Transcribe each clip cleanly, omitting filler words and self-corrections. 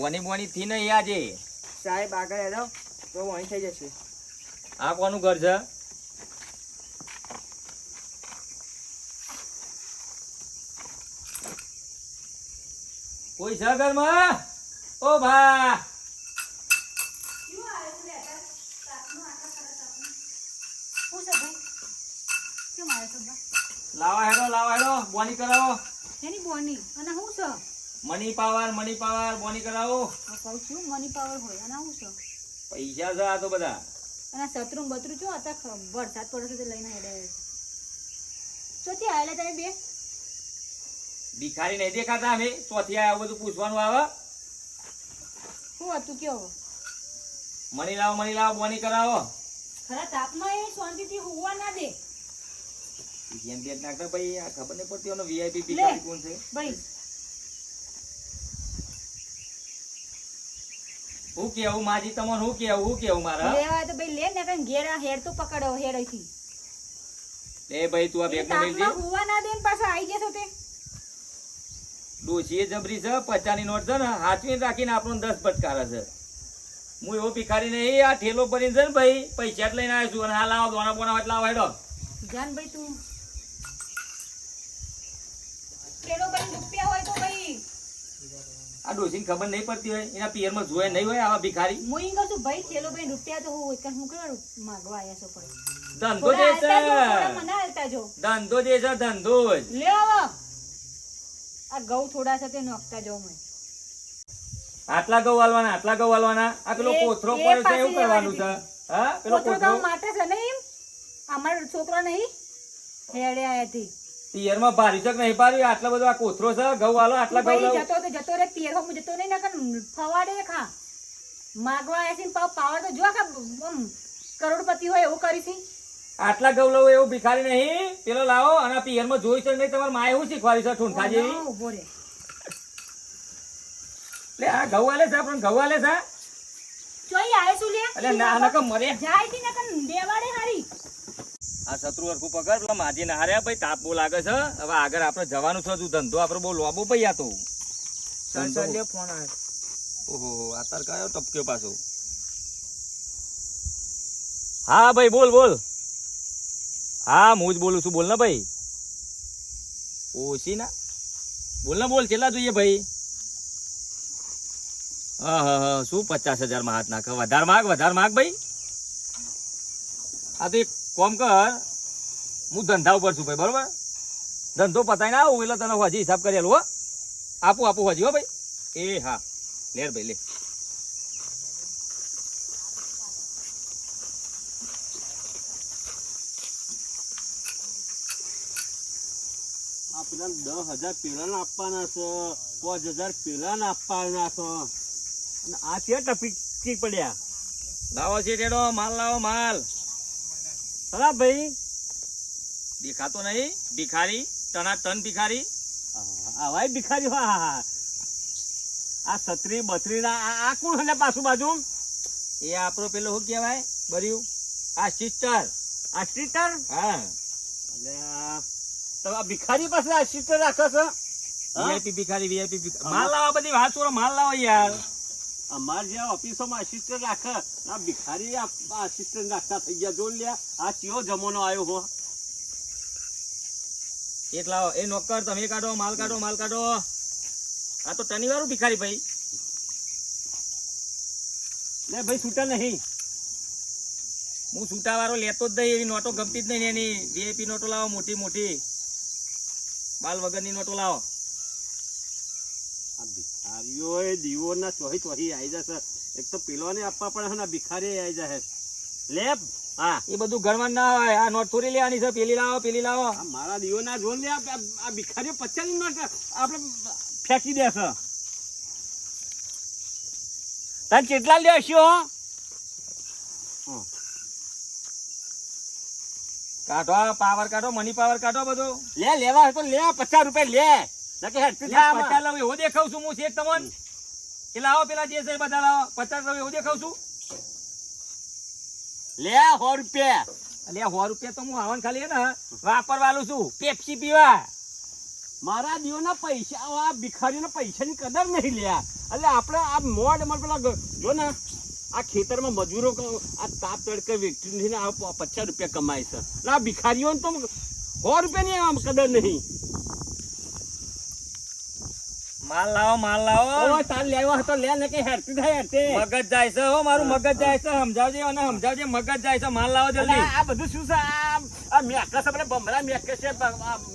બોની થી નહીં આજે સાહેબ આગળ હેડો તો અહીં થઈ જશે. આ કોનું ઘર છે? કોઈ છે ઘરમાં? ઓ ભા લાવા હેડો બોની કરાવો. એની બોની અને હું છે મની પાવર બોની કરાવો. કહું છું મની પાવર હોય અને હું છે પૈસા છે આ તો બધા. અને સતરું બતરું જો હતા વરસાદ પડે તો લઈને હેડે ચોથી આવેલા તમે બે ભિખારી નહીં દેખાતા અમે ચોથી આવું બધું પૂછવાનું આવે. શું હતું કયો મની લાવો બોની કરાવો. ખરા તાપમાં એ શાંતિથી હોવા ના દે જેમ બેટ નાખતા ભાઈ આ ખબર નહીં પડતી એનો વીઆઈપી ભિખારી કોણ છે ભાઈ. હું કેવું માજી તમને હું કેવું મારા લેવા તો ભાઈ લે ને કઈ ઘેરા હેડ તો પકડો હેડ અહીંથી એ ભાઈ તું આ બેગ માં લઈ તાપમાં હોવા ના દે ને પાછા આવી જશો તે ડોશીએ જબરી છે 50 ની નોટ છે ને હાથવી રાખીને આપણને 10 ફટકારે છે. હું એવો ભિખારી નહીં આ ઠેલો ભરીને છે ને ભાઈ પૈસા જ લઈને આવ્યો છું અને હા લાવો દોણા બોના એટલે લાવો હેડો. જાન ભાઈ તું કેલો ભાઈ રૂપિયા હોય તો ભાઈ આ ડોશીને ખબર નહીં પડતી હોય એના પિયરમાં જોયે નહીં હોય આવા ભિખારી. હું ઈ કહું છું ભાઈ ચેલો ભાઈ રૂપિયા તો હું કે હું કેવા માંગવા આયા છો ભાઈ ધંધો જે છે મને હાલતા જો ધંધો જે છે ધંધો જ. લે આવો આ ઘઉં થોડા છે તે નોખતા જો મેં આટલા ઘઉં વાળવાના આ પેલો કોથરો પર છે એવું કરવાનું છે. હા પેલો કોથરો માટે છે નહીં અમાર છોકરો નહીં હેડે આયાથી પિયરમાં ભારી છે કે નહીં ભારી આટલા બધો આ કોથરો છે ઘઉં વાળો આટલા ઘઉં લાવો. જતો રે પિયર હું જતો નહીં નકર ફવાડે ખા માગવા આયા છે પાવર તો જો કા કરોડપતિ હોય એવું કરી છે. આટલા ઘઉં લઉં એવું ભિખારી નહીં પેલો લાવો અને પિયરમાં જોઈ છે નહીં તમારે માએ શું શીખવાડી છે ઠૂંઠા જેવી. ઉભો રે લે આ ઘઉં આલે છે આપણને ઘઉં આલે છે ચોઈ આવે શું લે એટલે ના નકર મરે જાય છે નકર દેવાડે હારી આ શત્રુ હરખું પકડ પેલા માજી ના હાર્યા ભાઈ તાપ બહુ લાગે છે હવે આગળ આપણે જવાનું છે તું ધંધો આપણે બહુ લોબો ભાઈ આ તો ચાલ ફોન આવે. ઓહો આ તાર કયો ટપક્યો પાછો. હા ભાઈ બોલ હા હું જ બોલું છું બોલ ને ભાઈ. ઓછી ના બોલ કેટલા જોઈએ ભાઈ? હા શું 50,000 માં હાથ નાખે? વધારે માગ ભાઈ. આ તો એક કોમ કર હું ધંધા ઉપર છું ભાઈ બરોબર ધંધો પતાઈને આવું એટલે તને હજી હિસાબ કરેલું હો આપું હજી હો ભાઈ. એ હા લેર ભાઈ લે. આ પેલા 10,000 પેલા આપવાના છે 5,000 પેલા આપવાના છે અને આ છે ટપી પડ્યા. લાવો છે ટેડો માલ લાવો માલ. ખરાબ ભાઈ દેખાતો નહીં ભિખારી ટના ટન ભિખારી. આવાય ભિખારી હા આ છત્રી બત્રી ના આ કોણ હલે પાછું બાજુ? એ આપણો પેલો શું કહેવાય બર્યું આ સિસ્ટર. હા એટલે તો આ ભિખારી પાસે આ સિસ્ટર રાખે છે. વીઆઈપી ભિખારી માલ લાવો બધી વાત છોડો માલ લાવો યાર. અમાર જે ઓફિસોમાં અસિસ્ટન્ટ રાખે આ ભિખારી અસિસ્ટન્ટ રાખતા થઈ ગયા. જો લ્યા આ કયો જમાનો આવ્યો હો. એટલા એ નોકર તમે કાઢો માલ કાઢો. આ તો ટની વાળું ભિખારી ભાઈ. લે ભાઈ છૂટા નહીં. હું છૂટા વાળો લેતો જ નહીં એવી નોટો ગમતી જ નહીં એની વીઆઈપી નોટો લાવો મોટી બાલ વગરની નોટો લાવો. આ ભિખારીઓ દીવો ના ચોહી આવી જશે. એક તો પેલોને આપવા પડે ને ભિખારી આવી જાય. લે હા એ બધું ગણવા ના હોય. આ નોટ થોડી લેવાની છે પેલી લાવો. આ મારા દીવો ના જોન લે આ ભિખારીઓ 50 ની નોટ આપણે ફેંકી દેશે. તને કેટલા લેશો? કાઢો પાવર કાઢો મની પાવર કાઢો બધું. લેવા તો લે 50 રૂપિયા લે. પચાસ લાવો એવો દેખાવ છું હું શેખ તમને. એ લાવો પેલા જે છે બધા લાવો 50 લાવો એવું દેખાવ છું. લે 100 રૂપિયા. એટલે 100 રૂપિયા તો હું આવવાનું ખાલી ને વાપરવાનું છું પેપ્સી પીવા. મારા દીવોના પૈસા આ ભિખારીઓના પૈસાની કદર નહીં લ્યા. એટલે આપણે આ મોડ અમારે પેલા જો ને આ ખેતરમાં મજૂરો આ તાપ તડકે વેચીને આ 50 રૂપિયા કમાય છે. એટલે આ ભિખારીઓને તો 100 રૂપિયાની આમ કદર નહીં. માલ લાવો ઓય તાર લેવા હતો લે ને કે હેરતી થાય હેરતે. મગજ જાય છે હો, મારું મગજ જાય છે. સમજાવજે અને સમજાવજે, મગજ જાય છે. માલ લાવો એટલે જલ્દી. આ બધું શું છે? આ મેકસ આપણે બમરા મેકસ છે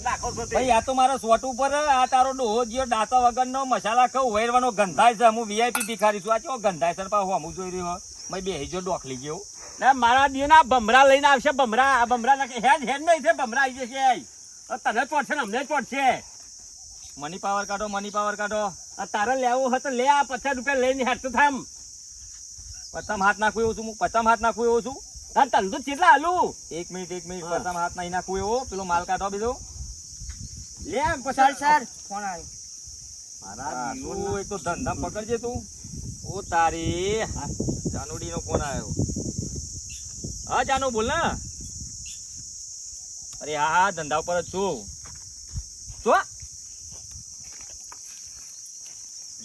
નાખો છો તે. ભાઈ આ તો મારો સોટ ઉપર આ તારો ડોહો જીઓ દાંતા વગરનો મસાલા ખાવ વેરવાનો ગંધાય છે. હું વીઆઈપી ભિખારી છું. આ ચો ગંધાય છે પાછું હું જોઈ રહ્યો. મેં બેહી જો ડોખલી ગયો. ના મારા દીના બમરા લઈને આવશે. બમરા આ બમરા નાખે હેડ નહીં છે. બમરા આવી જશે. તને ચોટશે ને અમને ચોટશે. મની પાવર કાઢો. આ તારે લેવું હોય તો લે. આ 50 રૂપિયા લઈને હેડતો થામ. પચામ હાથ નાખું એવો છું હું. પચામ હાથ નાખું એવો છું. આ તને તો કેટલા આલું એક મિનિટ હા. પચામ હાથ નહીં નાખું એવો. પેલો માલ કાઢો બીજો. લે સર સર ફોન આવ્યો. હા, તું એક તો ધંધા પકડજે તું. ઓ તારી જાનુડી નો ફોન આવ્યો. હા જાનુ બોલ ને. અરે હા ધંધા ઉપર જ છું. શું?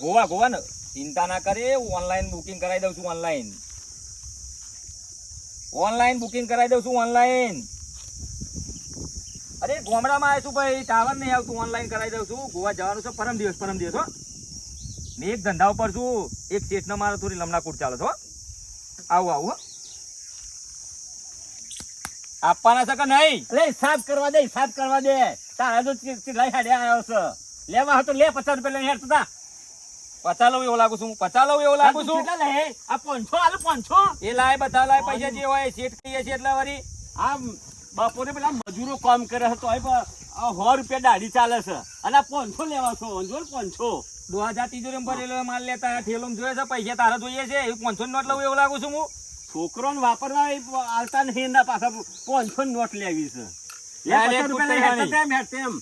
ગોવા ને ચિંતા ના કરે. ઓનલાઈન બુકિંગ કરાવી દઉં છું. ઓનલાઈન બુકિંગ કરાવી દઉં છું. અરે ગામડામાં આવ્યો છું ભાઈ, ટાવર નહીં આવતું. ઓનલાઈન કરાવી દઉં છું. ગોવા જવાનું છે પરમ દિવસ હો. મેં એક ધંધા ઉપર છું. એક શેઠને મારો થોડી લમણાકૂટ ચાલે છે હો. આવું હો. આપવાના છે કે નહીં? એટલે હિસાબ કરવા દે. તારા તો ચીલાઈ હાડે આવ્યો છે. લેવા હતો લે. 50 રૂપિયા લઈને હેડતો તા. 50 લઉં એવો લાગુ છું. 50 લઉં એવો લાગુ છું. કેટલા લે? આ 500 આલું 500. એ લાય બધા લાય પૈસા જે હોય શેઠ કહીએ છીએ એટલે વળી. આ બપોરે પેલા મજૂરો કામ કરે છે તો 100 રૂપિયા દાઢી ચાલે છે. અને આ 500 લેવા છો. અંજોર 500. 2000 તિજોરીમાં ભરેલો માલ લેતા ઠેલોમાં જોઈએ છે. પૈસા તારા જોઈએ છે. એ 500 નોટ લઉં એવું લાગુ છું હું. છોકરોને વાપરવા આલતા નહીં. એના પાછા 500 નોટ લેવી છે. લે લે, 50 રૂપિયા લઈને હેડતો તેમ હેડ તેમ.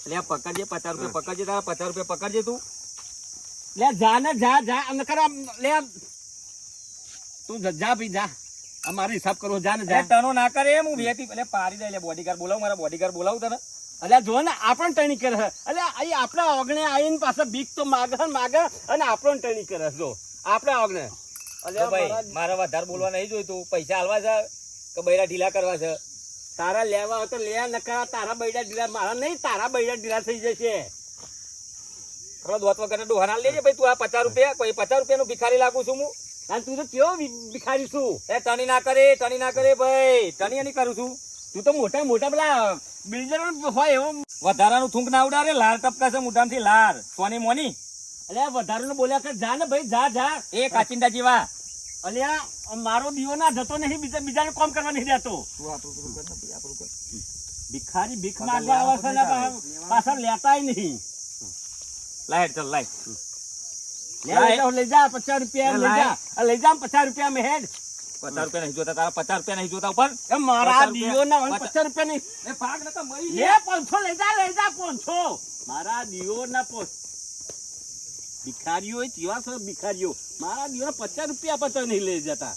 એટલે પકડજે 50 રૂપિયા પકડજે. તારા 50 રૂપિયા પકડજે તું. લે જા ને જા અને કર લે. તું જા ભઈ જા. અમારો હિસાબ કરવો. જા ને જા. તનો ના કરે હું VIP એટલે પાડી દે. એટલે બોડીગાર્ડ બોલાવું. મારા બોડીગાર્ડ બોલાવું તને. અલ્યા જો ને આપણને ટણી કરે છે. અલ્યા અહીં આપણા ઓગણે આવીને પાછા બીક તો માગે અને આપણને ટણી કરે છે. જો આપણા ઓગણે. તો ભાઈ મારે વધારે બોલવા નહીં જોઈતું. પૈસા હાલવા છે કે બૈરા ઢીલા કરવા છે? તારા લેવા હોય તો લે. નકા તારા બૈડા ઢીલા. મારા નહીં, તારા બૈડા ઢીલા થઈ જશે. થોડો દોત વગર ડોહા ના લેજે ભાઈ. તું આ 50 રૂપિયા કોઈ 50 રૂપિયાનું ભિખારી લાગુ છું હું. અને તું તો કેવો ભિખારી છું. એ ટણી ના કરે ભાઈ. ટણી નહીં કરું છું. તું તો મોટા મોટા પેલા બિલ્ડર હોય એવો. વધારાનું થૂંક ના ઉડાડે. લાર ટપકા છે મોઢામાંથી લાર. સોની મોની. અલ્યા વધારાનું બોલ્યા કર. જા ને ભાઈ જા. એ કાચિંડા જેવા. અલ્યા મારો દીવો ના જતો નહીં. બીજાને કામ કરવા નહીં દેતો. ભિખારી ભીખ માંગવા આવે છે ને પાછા લેતાય નહીં. લાય ચાલ લાય. લઈ જા 50 રૂપિયા લઈ જા. લઈ જા 50 રૂપિયા મેં હેડ. 50 રૂપિયા નહીં જોતા તારા. 50 રૂપિયા નહીં જોતા ઉપર. એ મારા 50 દીવો ના 50 રૂપિયા નહીં. એ ભાગ નતા મરી લે 500 લઈ જા 500. મારા દીવો ના ભિખારીઓ કેવા છે ભિખારીઓ. મારા દીવો 50 રૂપિયા પર તો નહીં લઈ જતા.